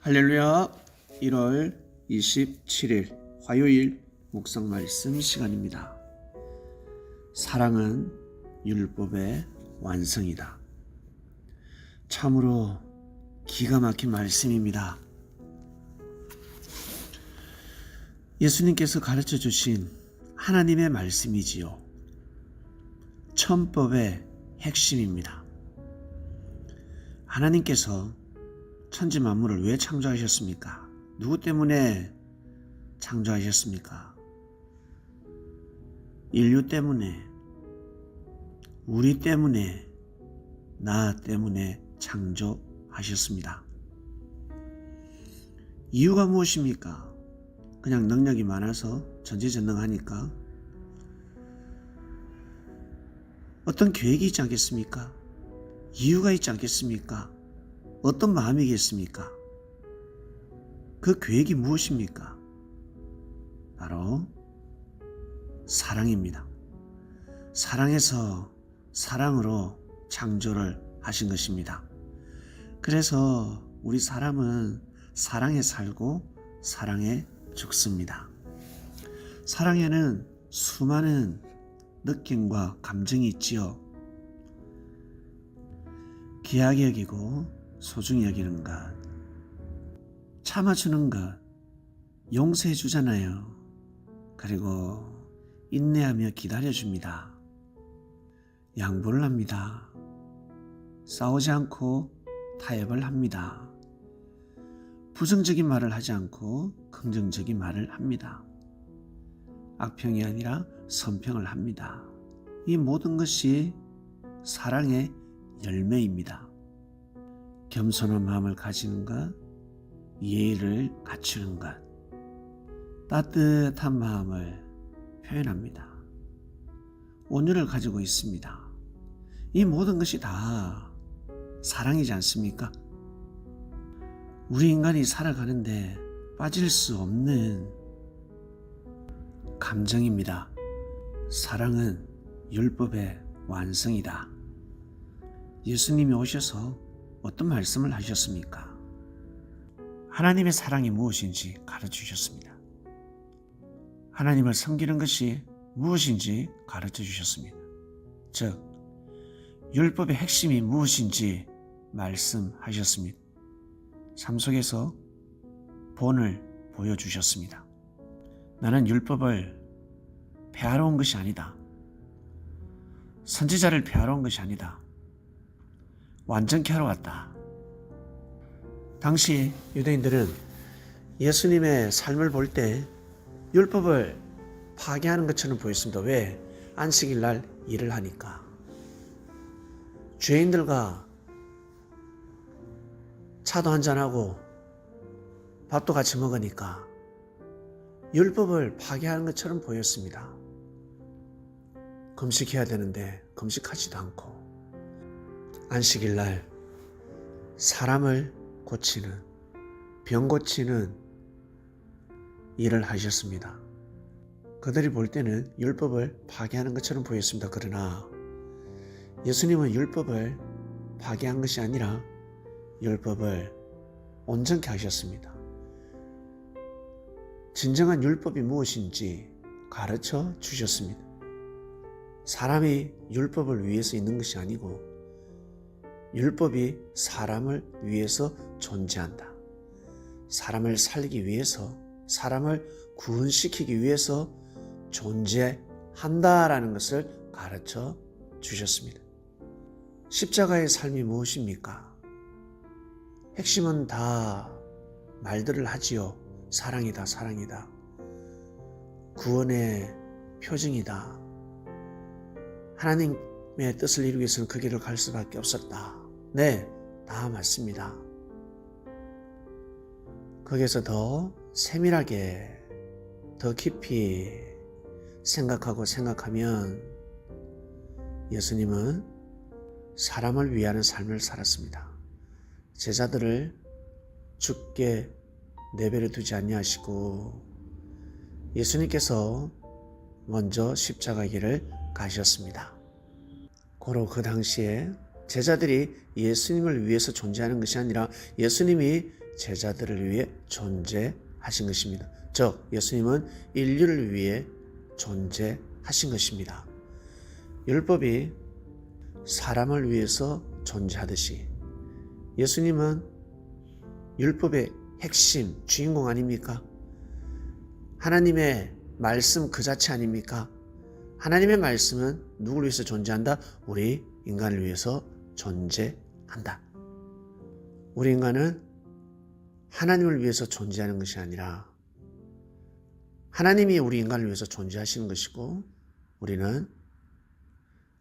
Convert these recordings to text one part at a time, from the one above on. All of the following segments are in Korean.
할렐루야. 1월 27일 화요일 묵상 말씀 시간입니다. 사랑은 율법의 완성이다. 참으로 기가 막힌 말씀입니다. 예수님께서 가르쳐 주신 하나님의 말씀이지요. 천법의 핵심입니다. 하나님께서 천지 만물을 왜 창조하셨습니까? 누구 때문에 창조하셨습니까? 인류 때문에, 우리 때문에, 나 때문에 창조하셨습니다. 이유가 무엇입니까? 그냥 능력이 많아서 전지전능하니까? 어떤 계획이 있지 않겠습니까? 이유가 있지 않겠습니까? 어떤 마음이겠습니까? 그 계획이 무엇입니까? 바로 사랑입니다. 사랑에서 사랑으로 창조를 하신 것입니다. 그래서 우리 사람은 사랑에 살고 사랑에 죽습니다. 사랑에는 수많은 느낌과 감정이 있지요. 귀하게 여기고 소중히 여기는 것, 참아주는 것, 용서해 주잖아요. 그리고 인내하며 기다려줍니다. 양보를 합니다. 싸우지 않고 타협을 합니다. 부정적인 말을 하지 않고 긍정적인 말을 합니다. 악평이 아니라 선평을 합니다. 이 모든 것이 사랑의 열매입니다. 겸손한 마음을 가지는 것, 예의를 갖추는 것, 따뜻한 마음을 표현합니다. 온유를 가지고 있습니다. 이 모든 것이 다 사랑이지 않습니까? 우리 인간이 살아가는데 빠질 수 없는 감정입니다. 사랑은 율법의 완성이다. 예수님이 오셔서 어떤 말씀을 하셨습니까? 하나님의 사랑이 무엇인지 가르쳐 주셨습니다. 하나님을 섬기는 것이 무엇인지 가르쳐 주셨습니다. 즉, 율법의 핵심이 무엇인지 말씀하셨습니다. 삶 속에서 본을 보여주셨습니다. 나는 율법을 폐하러 온 것이 아니다. 선지자를 폐하러 온 것이 아니다. 완전케 하러 왔다. 당시 유대인들은 예수님의 삶을 볼 때 율법을 파괴하는 것처럼 보였습니다. 왜? 안식일 날 일을 하니까. 죄인들과 차도 한잔하고 밥도 같이 먹으니까 율법을 파괴하는 것처럼 보였습니다. 금식해야 되는데 금식하지도 않고 안식일 날 사람을 고치는, 병 고치는 일을 하셨습니다. 그들이 볼 때는 율법을 파괴하는 것처럼 보였습니다. 그러나 예수님은 율법을 파괴한 것이 아니라 율법을 온전케 하셨습니다. 진정한 율법이 무엇인지 가르쳐 주셨습니다. 사람이 율법을 위해서 있는 것이 아니고 율법이 사람을 위해서 존재한다. 사람을 살리기 위해서, 사람을 구원시키기 위해서 존재한다라는 것을 가르쳐 주셨습니다. 십자가의 삶이 무엇입니까? 핵심은 다 말들을 하지요. 사랑이다, 사랑이다. 구원의 표징이다. 하나님의 뜻을 이루기 위해서는 그 길을 갈 수밖에 없었다. 네, 다 맞습니다. 거기에서 더 세밀하게, 더 깊이 생각하면 예수님은 사람을 위하는 삶을 살았습니다. 제자들을 죽게 내버려 두지 아니하시고 예수님께서 먼저 십자가 길을 가셨습니다. 고로 그 당시에 제자들이 예수님을 위해서 존재하는 것이 아니라 예수님이 제자들을 위해 존재하신 것입니다. 즉 예수님은 인류를 위해 존재하신 것입니다. 율법이 사람을 위해서 존재하듯이 예수님은 율법의 핵심, 주인공 아닙니까? 하나님의 말씀 그 자체 아닙니까? 하나님의 말씀은 누구를 위해서 존재한다? 우리 인간을 위해서 존재한다. 우리 인간은 하나님을 위해서 존재하는 것이 아니라 하나님이 우리 인간을 위해서 존재하시는 것이고 우리는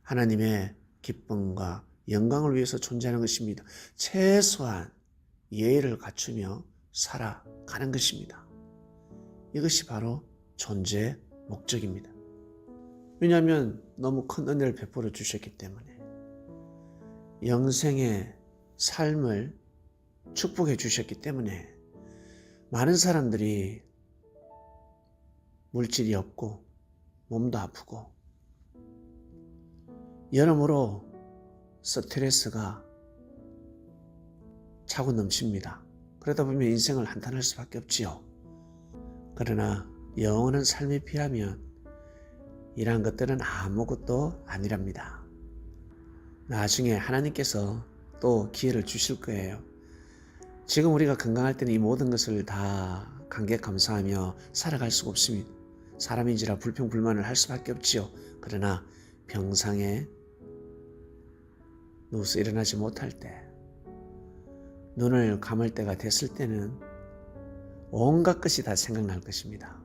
하나님의 기쁨과 영광을 위해서 존재하는 것입니다. 최소한 예의를 갖추며 살아가는 것입니다. 이것이 바로 존재의 목적입니다. 왜냐하면 너무 큰 은혜를 베풀어 주셨기 때문에 영생의 삶을 축복해 주셨기 때문에 많은 사람들이 물질이 없고 몸도 아프고 여러모로 스트레스가 차고 넘칩니다. 그러다 보면 인생을 한탄할 수밖에 없지요. 그러나 영원한 삶에 비하면 이러한 것들은 아무것도 아니랍니다. 나중에 하나님께서 또 기회를 주실 거예요. 지금 우리가 건강할 때는 이 모든 것을 다 감격감사하며 살아갈 수가 없습니다. 사람인지라 불평불만을 할 수밖에 없지요. 그러나 병상에 누워서 일어나지 못할 때, 눈을 감을 때가 됐을 때는 온갖 것이 다 생각날 것입니다.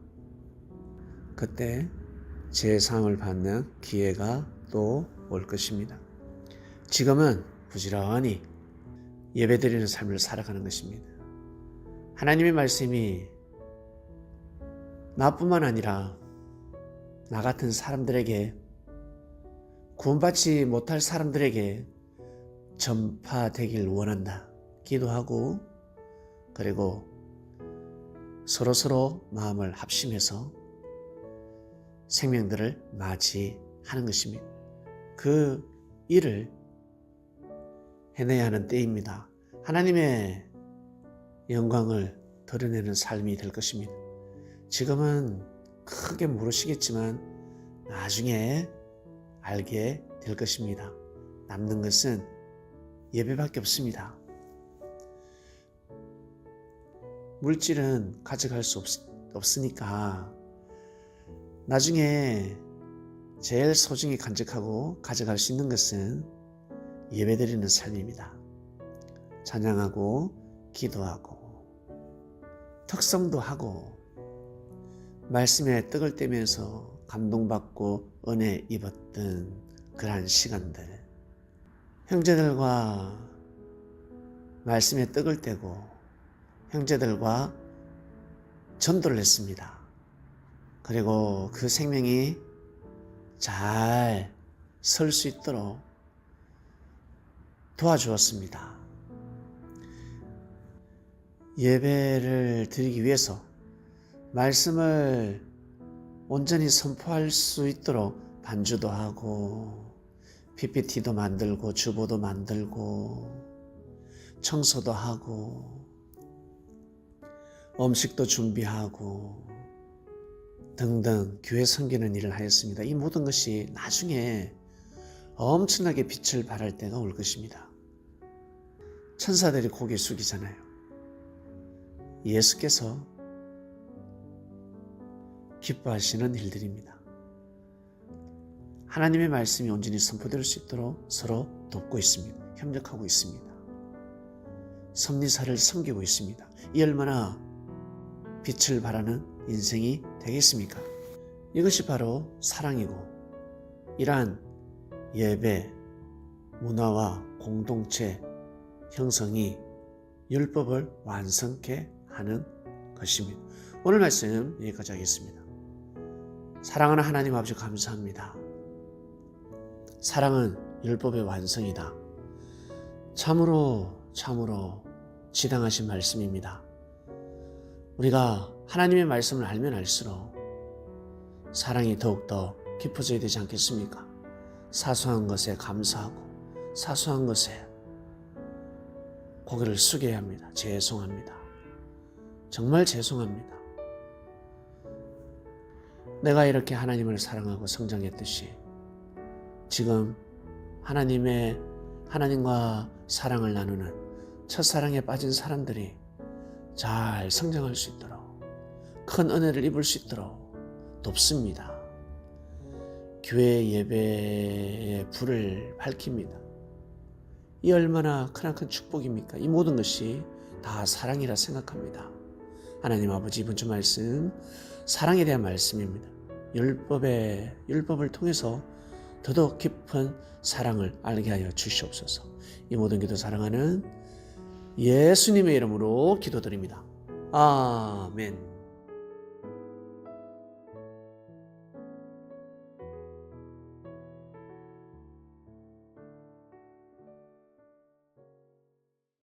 그때 제사함을 받는 기회가 또 올 것입니다. 지금은 부지런히 예배드리는 삶을 살아가는 것입니다. 하나님의 말씀이 나뿐만 아니라 나 같은 사람들에게, 구원받지 못할 사람들에게 전파되길 원한다. 기도하고 그리고 서로서로 마음을 합심해서 생명들을 맞이하는 것입니다. 그 일을 해내야 하는 때입니다. 하나님의 영광을 드러내는 삶이 될 것입니다. 지금은 크게 모르시겠지만 나중에 알게 될 것입니다. 남는 것은 예배밖에 없습니다. 물질은 가져갈 수 없으니까 나중에 제일 소중히 간직하고 가져갈 수 있는 것은 예배드리는 삶입니다. 찬양하고 기도하고 특성도 하고 말씀에 떡을 떼면서 감동받고 은혜 입었던 그러한 시간들, 형제들과 말씀에 떡을 떼고 형제들과 전도를 했습니다. 그리고 그 생명이 잘 설 수 있도록 도와주었습니다. 예배를 드리기 위해서 말씀을 온전히 선포할 수 있도록 반주도 하고 PPT도 만들고 주보도 만들고 청소도 하고 음식도 준비하고 등등 교회 섬기는 일을 하였습니다. 이 모든 것이 나중에 엄청나게 빛을 발할 때가 올 것입니다. 천사들이 고개 숙이잖아요. 예수께서 기뻐하시는 일들입니다. 하나님의 말씀이 온전히 선포될 수 있도록 서로 돕고 있습니다. 협력하고 있습니다. 섭리사를 섬기고 있습니다. 이 얼마나 빛을 발하는 인생이 되겠습니까? 이것이 바로 사랑이고 이러한 예배, 문화와 공동체 형성이 율법을 완성케 하는 것입니다. 오늘 말씀 여기까지 하겠습니다. 사랑하는 하나님 아버지 감사합니다. 사랑은 율법의 완성이다. 참으로 지당하신 말씀입니다. 우리가 하나님의 말씀을 알면 알수록 사랑이 더욱더 깊어져야 되지 않겠습니까? 사소한 것에 감사하고 사소한 것에 고개를 숙여야 합니다. 죄송합니다. 정말 죄송합니다. 내가 이렇게 하나님을 사랑하고 성장했듯이 지금 하나님과 사랑을 나누는 첫사랑에 빠진 사람들이 잘 성장할 수 있도록 큰 은혜를 입을 수 있도록 돕습니다. 교회 예배의 불을 밝힙니다. 이 얼마나 크나큰 축복입니까? 이 모든 것이 다 사랑이라 생각합니다. 하나님 아버지, 이번 주 말씀 사랑에 대한 말씀입니다. 율법을 통해서 더더욱 깊은 사랑을 알게 하여 주시옵소서. 이 모든 기도 사랑하는 예수님의 이름으로 기도드립니다. 아멘.